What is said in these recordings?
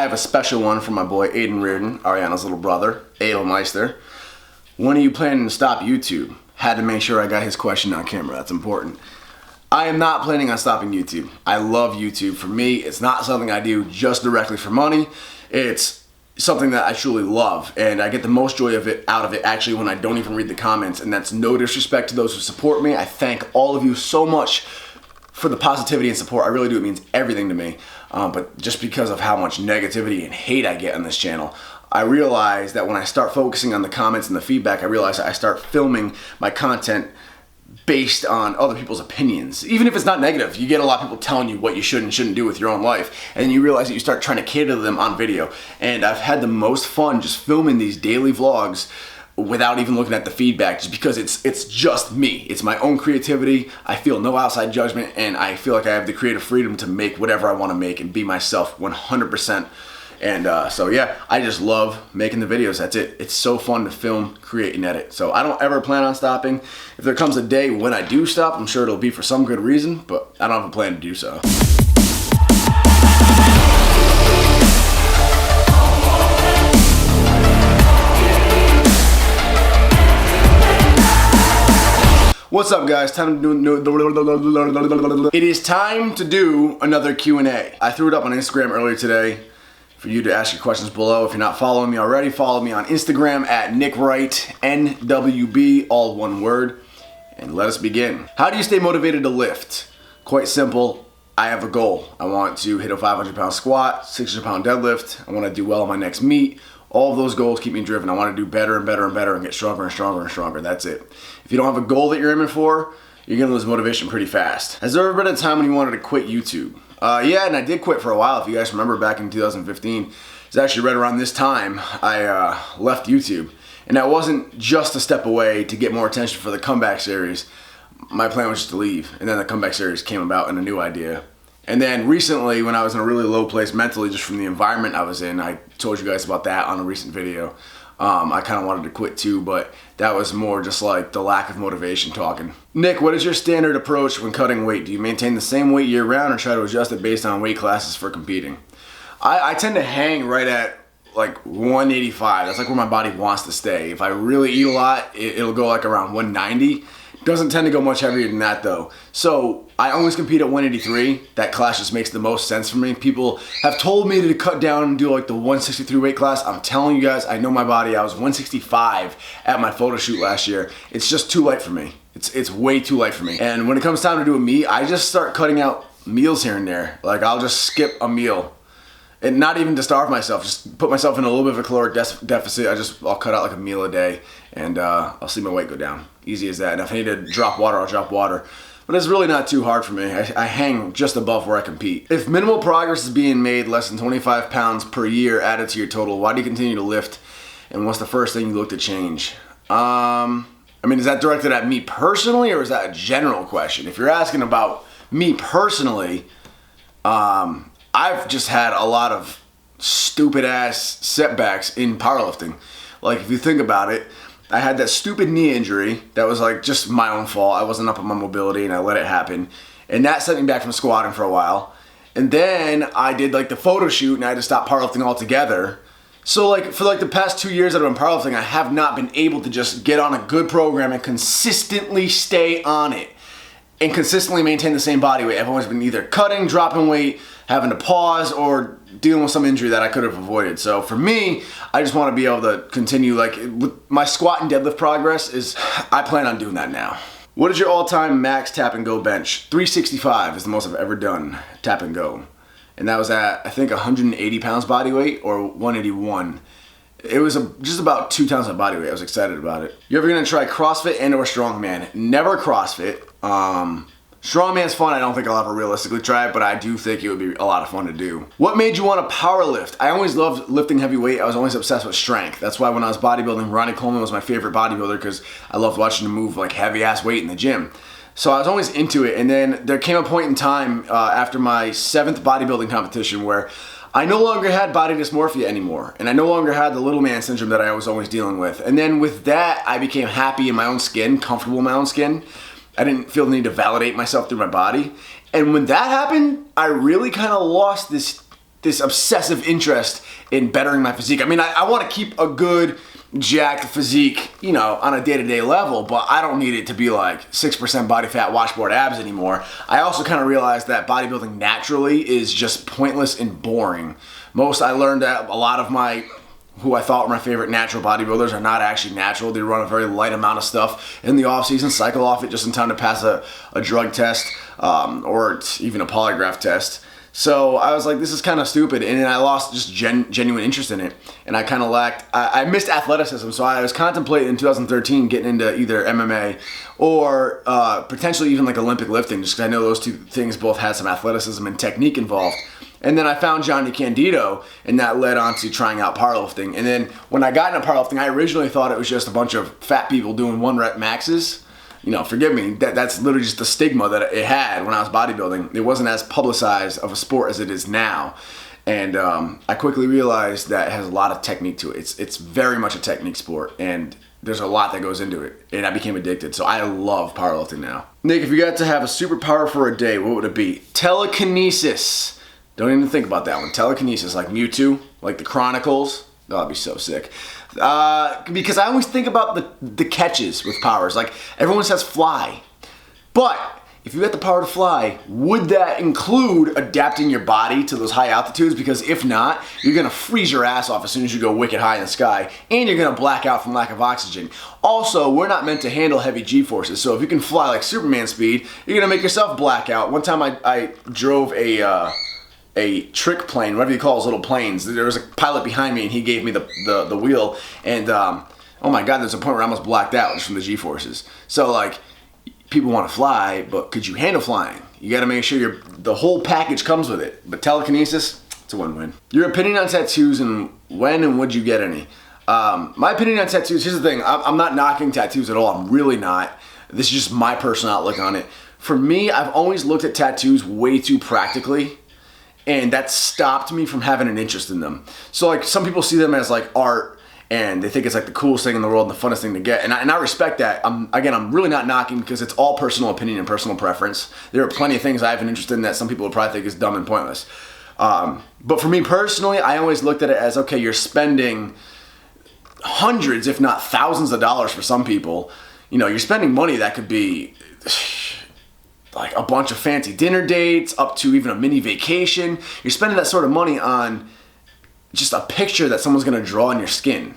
have a special one from my boy Aiden Reardon, Ariana's little brother, Edelmeister. When are you planning to stop YouTube? Had to make sure I got his question on camera, that's important. I am not planning on stopping YouTube. I love YouTube. For me, it's not something I do just directly for money. It's something that I truly love, and I get the most joy out of it actually when I don't even read the comments, and that's no disrespect to those who support me. I thank all of you so much for the positivity and support. I really do. It means everything to me. But just because of how much negativity and hate I get on this channel, I realize that when I start focusing on the comments and the feedback, I realize that I start filming my content based on other people's opinions. Even if it's not negative, you get a lot of people telling you what you should and shouldn't do with your own life, and then you realize that you start trying to cater to them on video. And I've had the most fun just filming these daily vlogs without even looking at the feedback, just because it's just me. It's my own creativity. I feel no outside judgment, and I feel like I have the creative freedom to make whatever I want to make and be myself 100%. And so yeah, I just love making the videos. That's it. It's so fun to film, create, and edit. So I don't ever plan on stopping. If there comes a day when I do stop, I'm sure it'll be for some good reason, but I don't have a plan to do so. What's up, guys? Time to do. It is time to do another Q&A. I threw it up on Instagram earlier today for you to ask your questions below. If you're not following me already, follow me on Instagram at NickWright, NWB, all one word. And let us begin. How do you stay motivated to lift? Quite simple. I have a goal. I want to hit a 500-pound squat, 600-pound deadlift. I want to do well on my next meet. All of those goals keep me driven. I want to do better and better and better and get stronger and stronger and stronger. That's it. If you don't have a goal that you're aiming for, you're going to lose motivation pretty fast. Has there ever been a time when you wanted to quit YouTube? Yeah, and I did quit for a while. If you guys remember, back in 2015, it's actually right around this time I left YouTube. And that wasn't just to step away to get more attention for the comeback series. My plan was just to leave. And then the comeback series came about in a new idea. And then recently, when I was in a really low place mentally, just from the environment I was in, I told you guys about that on a recent video. I kind of wanted to quit too, but that was more just like the lack of motivation talking. Nick, what is your standard approach when cutting weight? Do you maintain the same weight year round or try to adjust it based on weight classes for competing? I tend to hang right at like 185. That's like where my body wants to stay. If I really eat a lot, it'll go like around 190. Doesn't tend to go much heavier than that though. So I always compete at 183. That class just makes the most sense for me. People have told me to cut down and do like the 163 weight class. I'm telling you guys, I know my body. I was 165 at my photo shoot last year. It's just too light for me. It's way too light for me. And when it comes time to do a meet, I just start cutting out meals here and there. Like I'll just skip a meal. And not even to starve myself, just put myself in a little bit of a caloric deficit. I'll cut out like a meal a day, and I'll see my weight go down. Easy as that. And if I need to drop water, I'll drop water. But it's really not too hard for me. I hang just above where I compete. If minimal progress is being made, less than 25 pounds per year added to your total, why do you continue to lift? And what's the first thing you look to change? I mean, is that directed at me personally, or is that a general question? If you're asking about me personally, I've just had a lot of stupid ass setbacks in powerlifting. Like if you think about it, I had that stupid knee injury that was like just my own fault. I wasn't up on my mobility and I let it happen. And that set me back from squatting for a while. And then I did like the photo shoot and I had to stop powerlifting altogether. So like for like the past 2 years that I've been powerlifting, I have not been able to just get on a good program and consistently stay on it and consistently maintain the same body weight. I've always been either cutting, dropping weight, having to pause, or dealing with some injury that I could have avoided. So for me, I just want to be able to continue, like with my squat and deadlift progress I plan on doing that now. What is your all-time max tap and go bench? 365 is the most I've ever done tap and go. And that was at, I think, 180 pounds body weight or 181. It was just about 2 times my body weight. I was excited about it. You ever gonna try CrossFit and or strongman? Never CrossFit. Strongman's fun. I don't think I'll ever realistically try it, but I do think it would be a lot of fun to do. What made you want to power lift? I always loved lifting heavy weight. I was always obsessed with strength. That's why when I was bodybuilding, Ronnie Coleman was my favorite bodybuilder because I loved watching him move like heavy ass weight in the gym. So I was always into it, and then there came a point in time after my 7th bodybuilding competition where I no longer had body dysmorphia anymore, and I no longer had the little man syndrome that I was always dealing with. And then with that, I became happy in my own skin, comfortable in my own skin. I didn't feel the need to validate myself through my body. And when that happened, I really kind of lost this this obsessive interest in bettering my physique. I mean, I want to keep a good, jacked physique, you know, on a day-to-day level, but I don't need it to be like 6% body fat washboard abs anymore. I also kind of realized that bodybuilding naturally is just pointless and boring. I learned that a lot of who I thought were my favorite natural bodybuilders are not actually natural. They run a very light amount of stuff in the off season, cycle off it just in time to pass a drug test or even a polygraph test. So I was like, this is kind of stupid, and then I lost just genuine interest in it, and I kind of I missed athleticism, so I was contemplating in 2013 getting into either MMA or potentially even like Olympic lifting, just because I know those two things both had some athleticism and technique involved. And then I found Johnny Candido, and that led on to trying out powerlifting. And then when I got into powerlifting, I originally thought it was just a bunch of fat people doing 1-rep maxes. You know, forgive me, that's literally just the stigma that it had when I was bodybuilding. It wasn't as publicized of a sport as it is now. And I quickly realized that it has a lot of technique to it. It's very much a technique sport, and there's a lot that goes into it. And I became addicted, so I love powerlifting now. Nick, if you got to have a superpower for a day, what would it be? Telekinesis. Don't even think about that one. Telekinesis, like Mewtwo, like the Chronicles. Oh, that'd be so sick. Because I always think about the catches with powers. Like, everyone says fly. But if you had the power to fly, would that include adapting your body to those high altitudes? Because if not, you're going to freeze your ass off as soon as you go wicked high in the sky, and you're going to black out from lack of oxygen. Also, we're not meant to handle heavy G-forces, so if you can fly like Superman speed, you're going to make yourself black out. One time I drove a trick plane, whatever you call those little planes. There was a pilot behind me, and he gave me the wheel, and oh my god, there's a point where I almost blacked out just from the G-forces. So like, people want to fly, but could you handle flying? You got to make sure the whole package comes with it. But telekinesis, it's a win-win. Your opinion on tattoos, and when and would you get any? My opinion on tattoos, here's the thing, I'm not knocking tattoos at all. I'm really not. This is just my personal outlook on it. For me, I've always looked at tattoos way too practically, and that stopped me from having an interest in them. So like, some people see them as like art, and they think it's like the coolest thing in the world and the funnest thing to get. And I respect that. I'm really not knocking, because it's all personal opinion and personal preference. There are plenty of things I have an interest in that some people would probably think is dumb and pointless. But for me personally, I always looked at it as, okay, you're spending hundreds, if not thousands of dollars for some people. You know, you're spending money that could be like a bunch of fancy dinner dates, up to even a mini vacation. You're spending that sort of money on just a picture that someone's gonna draw on your skin,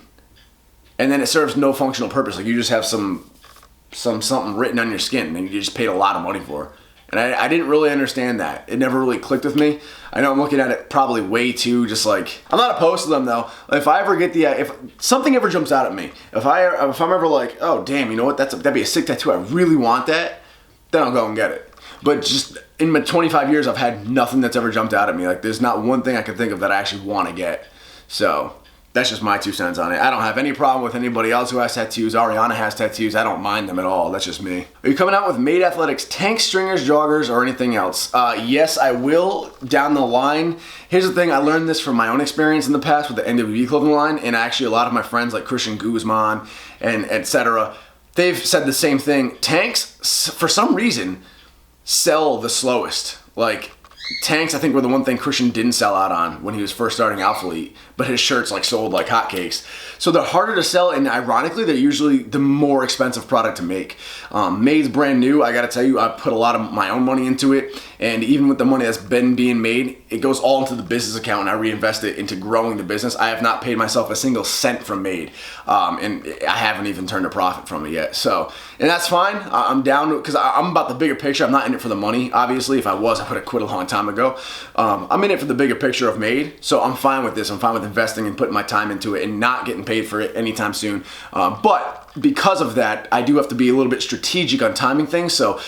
and then it serves no functional purpose. Like, you just have something written on your skin, and you just paid a lot of money for. And I didn't really understand that. It never really clicked with me. I know I'm looking at it probably way too just like, I'm not opposed to them though. If I ever get if something ever jumps out at me, if I'm ever like, oh damn, you know what, that'd be a sick tattoo, I really want that, then I'll go and get it. But just in my 25 years, I've had nothing that's ever jumped out at me. Like, there's not one thing I can think of that I actually want to get. So that's just my 2 cents on it. I don't have any problem with anybody else who has tattoos. Ariana has tattoos. I don't mind them at all. That's just me. Are you coming out with Made Athletics tank stringers, joggers, or anything else? Yes, I will down the line. Here's the thing. I learned this from my own experience in the past with the NWE clothing line, and actually a lot of my friends like Christian Guzman and etc., they've said the same thing. Tanks, for some reason, sell the slowest. Like, tanks, I think, were the one thing Christian didn't sell out on when he was first starting Alphalete, but his shirts like sold like hotcakes. So they're harder to sell, and ironically, they're usually the more expensive product to make. Made's brand new. I gotta tell you, I put a lot of my own money into it, and even with the money that's been being made, it goes all into the business account, and I reinvest it into growing the business. I have not paid myself a single cent from Made, and I haven't even turned a profit from it yet. So, and that's fine. I'm down, because I'm about the bigger picture. I'm not in it for the money, obviously. If I was, I would have quit a long time ago. I'm in it for the bigger picture of Made, so I'm fine with this. I'm fine with investing and putting my time into it and not getting paid for it anytime soon. But because of that, I do have to be a little bit strategic on timing things. So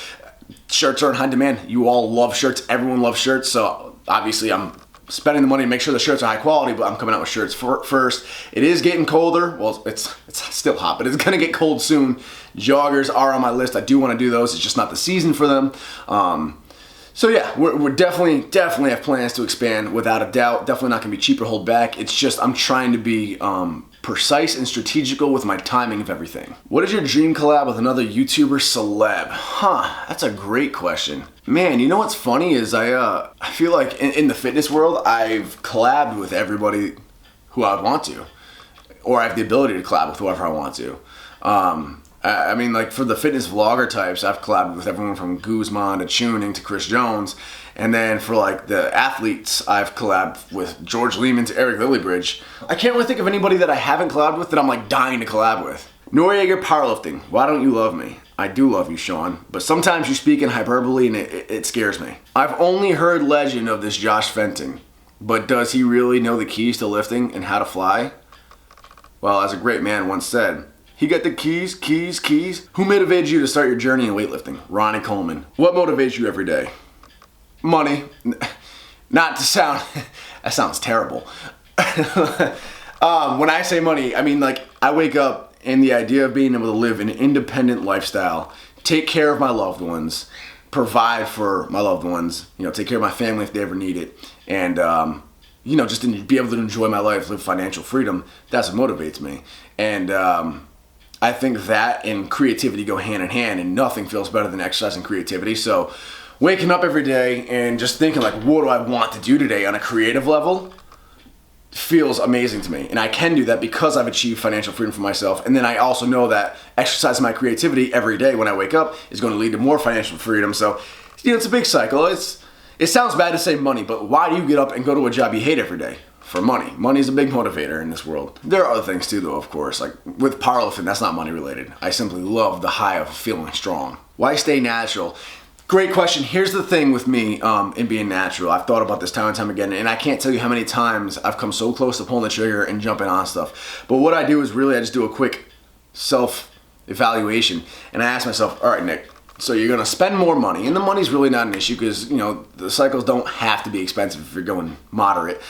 shirts are in high demand. You all love shirts. Everyone loves shirts. So obviously I'm spending the money to make sure the shirts are high quality, but I'm coming out with shirts first. It is getting colder. Well, it's still hot, but it's gonna get cold soon. Joggers are on my list. I do want to do those. It's just not the season for them. So yeah, we're definitely have plans to expand without a doubt. Definitely not gonna be cheap or hold back. It's just I'm trying to be precise and strategical with my timing of everything. What is your dream collab with another YouTuber celeb? That's a great question. Man, you know what's funny is I feel like in the fitness world, I've collabed with everybody who I would want to, or I have the ability to collab with whoever I want to. I mean, like for the fitness vlogger types, I've collabed with everyone from Guzman to Tuning to Chris Jones. And then for like the athletes, I've collabed with George Lehman to Eric Lillybridge. I can't really think of anybody that I haven't collabed with that I'm like dying to collab with. Noriega Powerlifting, why don't you love me? I do love you, Sean, but sometimes you speak in hyperbole and it scares me. I've only heard legend of this Josh Fenton, but does he really know the keys to lifting and how to fly? Well, as a great man once said, he got the keys. Who motivated you to start your journey in weightlifting? Ronnie Coleman. What motivates you every day? Money. Not to sound, that sounds terrible. When I say money, I mean like I wake up and the idea of being able to live an independent lifestyle, take care of my loved ones, provide for my loved ones, you know, take care of my family if they ever need it, and you know, just to be able to enjoy my life, live financial freedom, that's what motivates me. And I think that and creativity go hand in hand, and nothing feels better than exercise and creativity. So waking up every day and just thinking like, what do I want to do today on a creative level feels amazing to me. And I can do that because I've achieved financial freedom for myself. And then I also know that exercising my creativity every day when I wake up is going to lead to more financial freedom. So, you know, it's a big cycle. It sounds bad to say money, but why do you get up and go to a job you hate every day? For money. Money is a big motivator in this world. There are other things too though, of course. Like with powerlifting, that's not money related. I simply love the high of feeling strong. Why stay natural? Great question. Here's the thing with me in being natural. I've thought about this time and time again, and I can't tell you how many times I've come so close to pulling the trigger and jumping on stuff. But what I do is really I just do a quick self-evaluation, and I ask myself, all right, Nick, so you're gonna spend more money, and the money's really not an issue because, you know, the cycles don't have to be expensive if you're going moderate.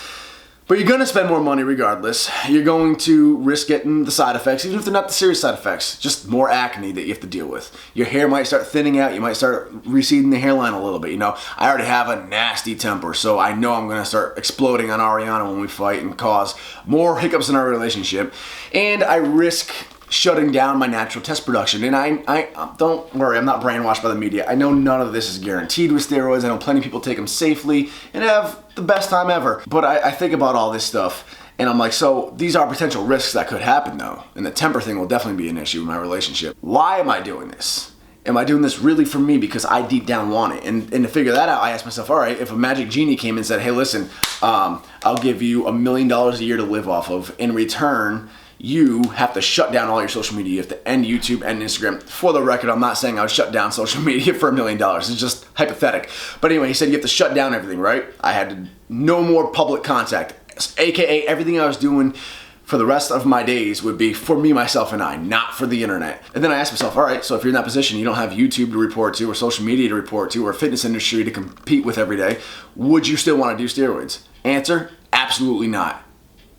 But you're gonna spend more money regardless. You're going to risk getting the side effects, even if they're not the serious side effects, just more acne that you have to deal with. Your hair might start thinning out, you might start receding the hairline a little bit, you know. I already have a nasty temper, so I know I'm gonna start exploding on Ariana when we fight and cause more hiccups in our relationship. And I risk shutting down my natural test production. And I don't worry, I'm not brainwashed by the media. I know none of this is guaranteed with steroids. I know plenty of people take them safely and have the best time ever. But I think about all this stuff and I'm like, so these are potential risks that could happen though. And the temper thing will definitely be an issue in my relationship. Why am I doing this? Am I doing this really for me because I deep down want it? And to figure that out, I asked myself, all right, if a magic genie came and said, hey, listen, I'll give you $1 million a year to live off of. In return, you have to shut down all your social media. You have to end YouTube and Instagram. For the record, I'm not saying I would shut down social media for $1 million. It's just hypothetical. But anyway, he said you have to shut down everything, right? I had no more public contact, AKA everything I was doing for the rest of my days would be for me, myself, and I, not for the internet. And then I asked myself, all right, so if you're in that position, you don't have YouTube to report to or social media to report to or fitness industry to compete with every day, would you still want to do steroids? Answer, absolutely not.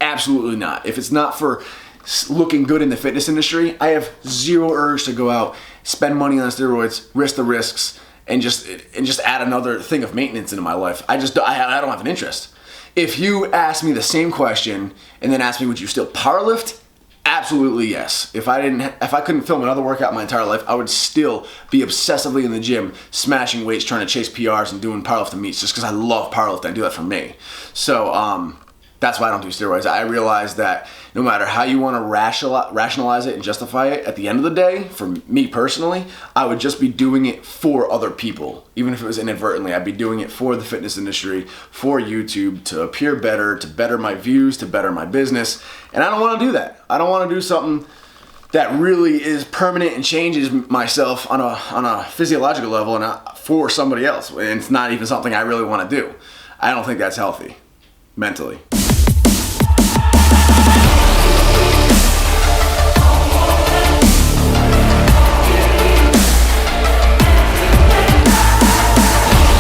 Absolutely not. If it's not for looking good in the fitness industry, I have zero urge to go out, spend money on steroids, risk the risks, and just add another thing of maintenance into my life. I don't have an interest. If you ask me the same question and then ask me, would you still powerlift? Absolutely yes. If I couldn't film another workout my entire life, I would still be obsessively in the gym, smashing weights, trying to chase PRs and doing powerlifting meets just because I love powerlifting. I do that for me. So that's why I don't do steroids. I realize that no matter how you want to rationalize it and justify it, at the end of the day, for me personally, I would just be doing it for other people. Even if it was inadvertently, I'd be doing it for the fitness industry, for YouTube, to appear better, to better my views, to better my business. And I don't want to do that. I don't want to do something that really is permanent and changes myself on a physiological level and for somebody else. And it's not even something I really want to do. I don't think that's healthy mentally.